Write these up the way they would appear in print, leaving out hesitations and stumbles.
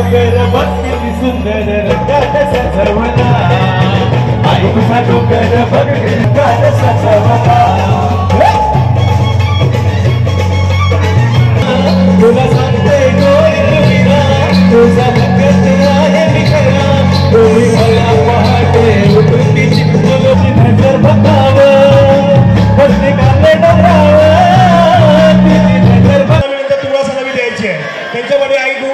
डोंगर बघ किती सुंदर रंगात सजवला आई तुझा डोंगर बघ रंगात सजवला तुला सांगते गोविंदा तुझा भक्त आहे मी खरा डोळी मला पहाटे उठून तिची फुलोची नजर बघावं बसले काले डोंगरावर तिची नजर बघावं तुला सलामी द्यायची आहे त्यांच्यामध्ये आई तू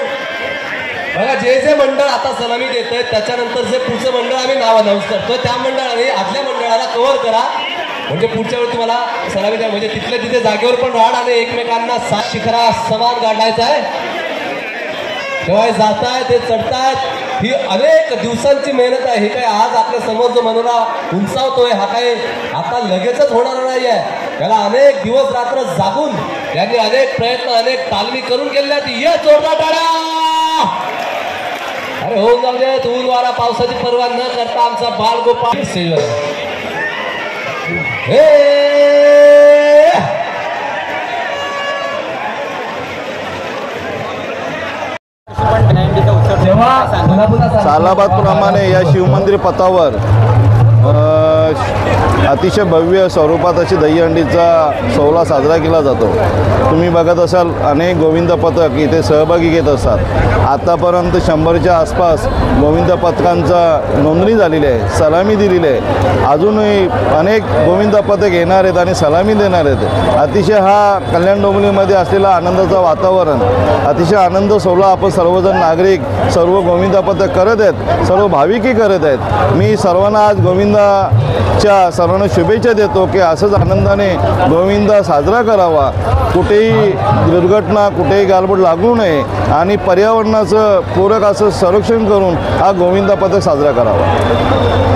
बघा जे जे मंडळ आता सलामी देत आहेत त्याच्यानंतर जे पुढचं मंडळ आम्ही नाव अनाऊन्स करतो त्या मंडळाने आदल्या मंडळाला कव्हर करा म्हणजे पुढच्या वेळी तुम्हाला सलामी द्या म्हणजे तिथल्या तिथे जागेवर पण राहण आणि एकमेकांना सात शिखरा समान गाठायचा आहे तेव्हा जातायत ते चढतायत ही अनेक दिवसांची मेहनत आहे हे काय आज आपल्या समोर जो मनोरा उंचावतोय हा काय आता लगेचच होणार नाही आहे त्याला अनेक दिवस रात्र जागून यांनी अनेक प्रयत्न अनेक तालमी करून गेल्यात ये जोरदार टाळ्या अरे होऊन जाऊ दे ऊन वारा पावसाची पर्वा न करता आमचा बाळगोपाळ स्टेजवर सालाबाद प्रमाणे या शिवमंदिर पथावर अतिशय भव्य स्वरूपात अशी दहीहंडीचा सोहळा साजरा केला जातो तुम्ही बघत असाल अनेक गोविंद पथक इथे सहभागी घेत असतात आतापर्यंत 100च्या आसपास गोविंद पथकांचा नोंदणी झालेली आहे सलामी दिलेली आहे अजूनही अनेक गोविंद पथक येणार आहेत आणि सलामी देणार आहेत अतिशय हा कल्याण डोंबिवलीमध्ये असलेला आनंदाचं वातावरण अतिशय आनंद सोहळा आपण सर्वजण नागरिक सर्व गोविंद पथक करत आहेत सर्व भाविकही करत आहेत मी सर्वांना आज गोविंदाच्या सर्वांना शुभेच्छा देतो की असंच आनंदाने गोविंदा साजरा करावा कुठेही दुर्घटना कुठेही गालबोट लागू नये आणि पर्यावरणाचं पूरक असं संरक्षण करून हा गोविंदा पथक साजरा करावा